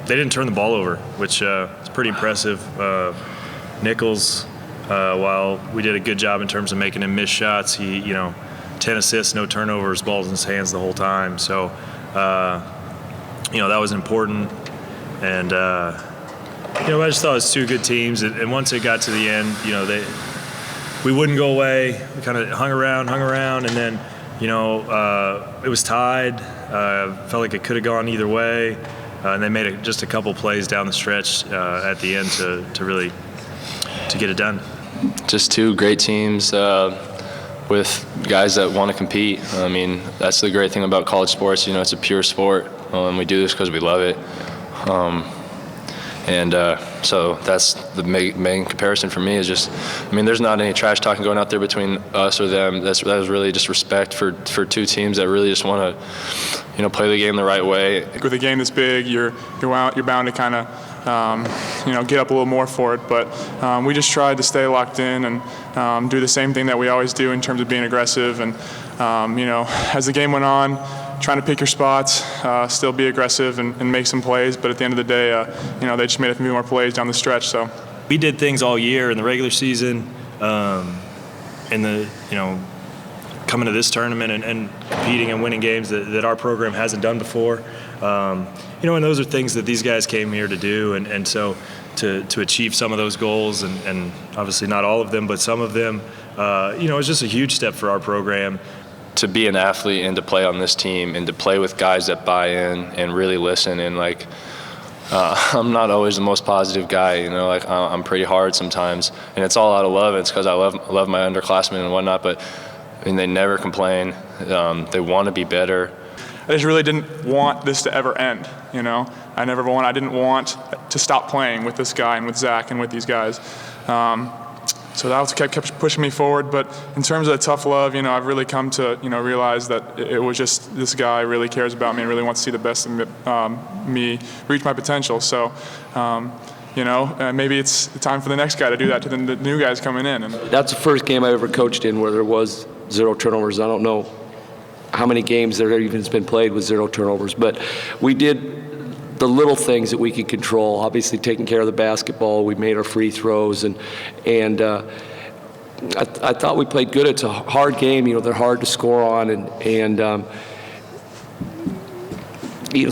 they didn't turn the ball over, which is pretty impressive. Nichols, while we did a good job in terms of making him miss shots, he, 10 assists, no turnovers, balls in his hands the whole time. So, that was important. And, I just thought it was two good teams. And once it got to the end, we wouldn't go away. We kind of hung around, and then, it was tied. Felt like it could have gone either way. And they made just a couple plays down the stretch at the end to really get it done. Just two great teams with guys that want to compete. I mean, that's the great thing about college sports. It's a pure sport, and we do this because we love it. So that's the main comparison for me is just, there's not any trash talking going out there between us or them. That was really just respect for two teams that really just want to, play the game the right way. With a game this big, you're bound to kind of, get up a little more for it. But we just tried to stay locked in and do the same thing that we always do in terms of being aggressive. And, as the game went on, trying to pick your spots, still be aggressive and make some plays. But at the end of the day, they just made a few more plays down the stretch. So we did things all year in the regular season, coming to this tournament and competing and winning games that our program hasn't done before. And those are things that these guys came here to do. And so to achieve some of those goals, and obviously not all of them, but some of them, it's just a huge step for our program. To be an athlete and to play on this team and to play with guys that buy in and really listen and I'm not always the most positive guy, I'm pretty hard sometimes, and it's all out of love. It's because I love my underclassmen and whatnot, but they never complain. They want to be better. I just really didn't want this to ever end. I didn't want to stop playing with this guy and with Zach and with these guys. So that kept pushing me forward. But in terms of the tough love, I've really come to, realize that it was just this guy really cares about me and really wants to see the best in me reach my potential. So, maybe it's time for the next guy to do that to the new guys coming in. That's the first game I ever coached in where there was 0 turnovers. I don't know how many games there even has been played with 0 turnovers, but we did the little things that we could control. Obviously, taking care of the basketball, we made our free throws, and I thought we played good. It's a hard game, they're hard to score on, and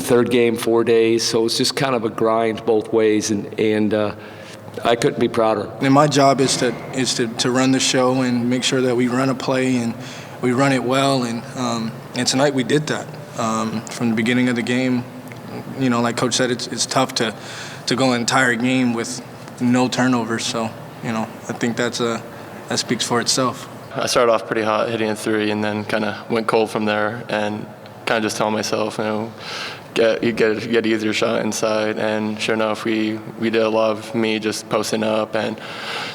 third game, 4 days, so it's just kind of a grind both ways, and I couldn't be prouder. And my job is to run the show and make sure that we run a play and we run it well, and tonight we did that from the beginning of the game. Like Coach said, it's tough to go an entire game with no turnovers. So, I think that speaks for itself. I started off pretty hot, hitting a three, and then kind of went cold from there, and kind of just telling myself, get easier shot inside. And sure enough, we did a lot of me just posting up and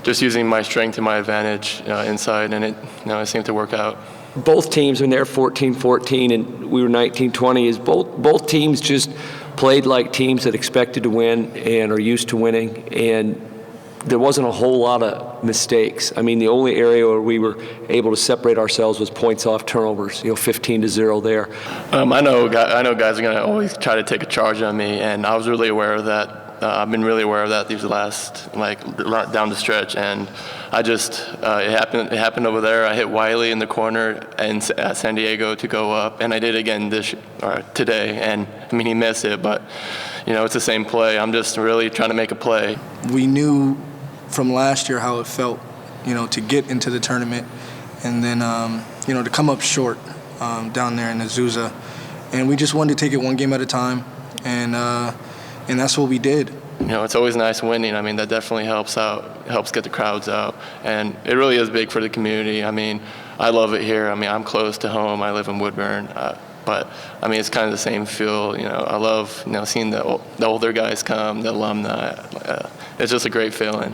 just using my strength to my advantage inside, and it seemed to work out. Both teams, when they're 14-14 and we were 19-20, is both teams just played like teams that expected to win and are used to winning, and there wasn't a whole lot of mistakes. The only area where we were able to separate ourselves was points off turnovers, 15-0 there. I know guys are going to always try to take a charge on me, and I was really aware of that. I've been really aware of that these last, down the stretch, and I just, it happened over there. I hit Wiley in the corner at San Diego to go up, and I did again today, and he missed it, but it's the same play. I'm just really trying to make a play. We knew from last year how it felt, to get into the tournament, and then, to come up short down there in Azusa, and we just wanted to take it one game at a time, and that's what we did. It's always nice winning. That definitely helps get the crowds out. And it really is big for the community. I love it here. I'm close to home. I live in Woodburn. But, it's kind of the same feel. I love, seeing the older guys come, the alumni. It's just a great feeling.